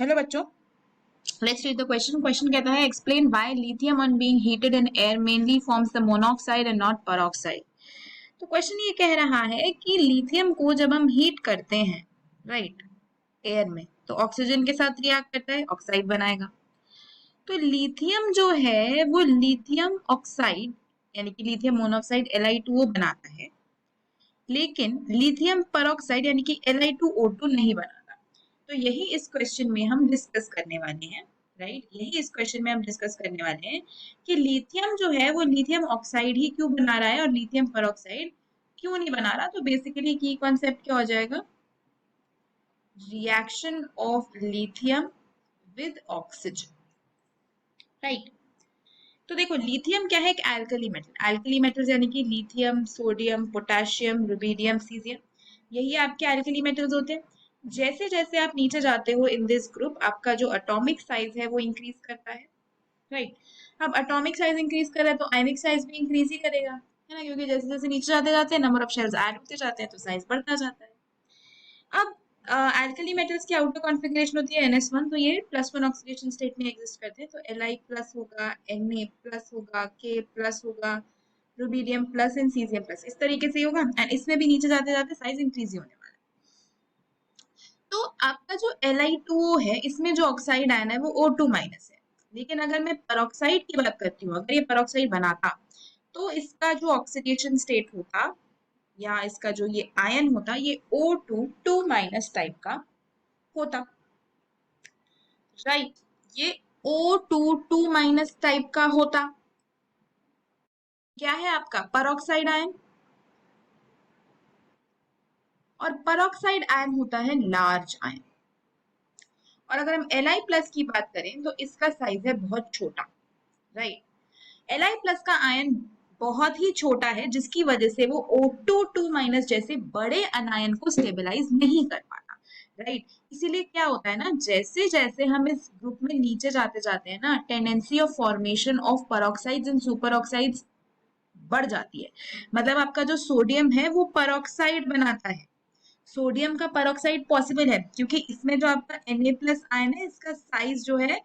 Hello बच्चों, let's read the question. Question कहता है explain why lithium on being heated in air mainly forms the monoxide and not peroxide. तो question ये कह रहा है कि लिथियम को जब हम हीट करते हैं, राइट, एयर में, तो ऑक्सीजन के साथ रिएक्ट करता है, ऑक्साइड बनाएगा। तो लिथियम जो है वो लिथियम ऑक्साइड यानी कि लिथियम मोनोऑक्साइड Li2O बनाता है, लेकिन लिथियम पेरोक्साइड यानी कि Li2O2 नहीं बनाता। तो यही इस क्वेश्चन में हम डिस्कस करने वाले हैं, राइट। यही इस क्वेश्चन में हम डिस्कस करने वाले हैं कि लिथियम जो है वो लिथियम ऑक्साइड ही क्यों बना रहा है और लिथियम पेरोक्साइड क्यों नहीं बना रहा। तो बेसिकली की कॉन्सेप्ट क्या हो जाएगा, reaction of lithium with oxygen, right. तो देखो लिथियम क्या है, एक एल्कली मेटल। एल्कली मेटल्स यानी कि lithium, sodium, potassium, rubidium, caesium, यही आपके एल्कली मेटल्स होते हैं। जैसे जैसे आप नीचे जाते हो इन दिस ग्रुप, आपका जो एटॉमिक साइज है वो इंक्रीज करता है, राइट। अब एटॉमिक साइज इंक्रीज कर रहा है तो आयनिक साइज भी इंक्रीज ही करेगा, है ना, क्योंकि जैसे जैसे नीचे जाते जाते हैं नंबर ऑफ शेल्स ऐड होते जाते हैं तो साइज बढ़ता जाता है। अब एल्कली मेटल्स की आउटर कॉन्फ़िगरेशन होती है NS1, तो ये +1 ऑक्सीडेशन स्टेट में एग्जिस्ट करते हैं। तो Li प्लस होगा, Na प्लस होगा, K प्लस होगा, rubidium plus and caesium plus, इस तरीके से ही होगा। एंड इसमें भी नीचे जाते जाते साइज इंक्रीज ही होने वाला है। तो आपका जो Li2O है, इसमें जो ऑक्साइड आयन है वो O2 माइनस है। लेकिन अगर मैं पेरोक्साइड की बात करती हूँ, अगर ये पेरोक्साइड बनाता तो इसका जो ऑक्सीडेशन स्टेट होता या इसका जो ये आयन होता, ये O2 2 माइनस टाइप का होता, राइट। ये O2 2 माइनस टाइप का होता। क्या है आपका पेरोक्साइड आयन, और पेरोक्साइड आयन होता है लार्ज आयन। और अगर हम Li प्लस की बात करें तो इसका साइज है बहुत छोटा, राइट। Li प्लस का आयन बहुत ही छोटा है, जिसकी वजह से वो O2 2 माइनस जैसे बड़े अनायन को स्टेबलाइज नहीं कर पाता, राइट। इसीलिए क्या होता है ना, जैसे जैसे हम इस ग्रुप में नीचे जाते जाते हैं ना, tendency of formation of peroxides and super oxides बढ़ जाती है। मतलब आपका जो सोडियम है वो पेरोक्साइड बनाता है। सोडियम का पेरोक्साइड पॉसिबल है क्योंकि इसमें जो आपका Na प्लस आयन है, इसका साइज जो है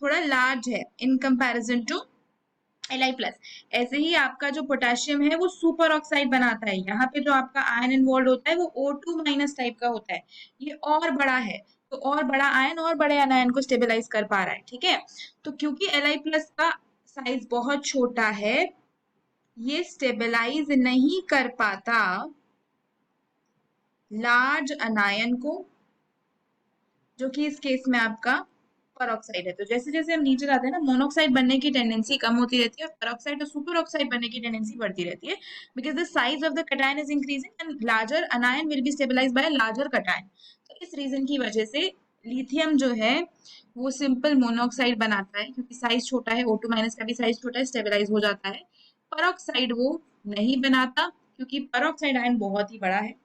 थोड़ा लार्ज है in comparison to Li plus. ऐसे ही आपका जो पोटेशियम है वो सुपर ऑक्साइड बनाता है। यहाँ पे जो आपका आयन इन्वॉल्व होता है वो O2 माइनस टाइप का होता है, ये और बड़ा है, तो और बड़ा आयन और बड़े अनायन को स्टेबलाइज कर पा रहा है, ठीक है। तो क्योंकि Li प्लस का साइज बहुत छोटा है, ये स्टेबलाइज नहीं कर पाता लार्ज अनायन को, जो कि इस केस में आपका पेरोक्साइड है। तो जैसे जैसे हम नीचे जाते हैं ना, मोनोक्साइड बनने की टेंडेंसी कम होती रहती है, पेरोक्साइड और सुपर ऑक्साइड बनने की टेंडेंसी बढ़ती रहती है, because the size of the cation is increasing and larger anion will be stabilize by larger cation. तो इस रीजन की वजह से लिथियम जो है वो सिंपल मोनोऑक्साइड बनाता है, क्योंकि साइज छोटा है, O2 माइनस का भी साइज छोटा है, स्टेबलाइज हो जाता है। पेरोक्साइड वो नहीं बनाता क्योंकि पेरोक्साइड आयन बहुत ही बड़ा है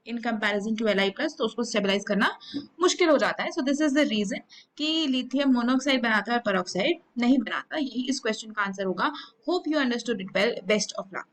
in comparison to Li plus, तो उसको स्टेबलाइज करना मुश्किल हो जाता है। So this is the reason कि लिथियम मोनोऑक्साइड बनाता है, पेरोक्साइड नहीं बनाता। यही इस क्वेश्चन का आंसर होगा। Hope you understood it well. Best of luck.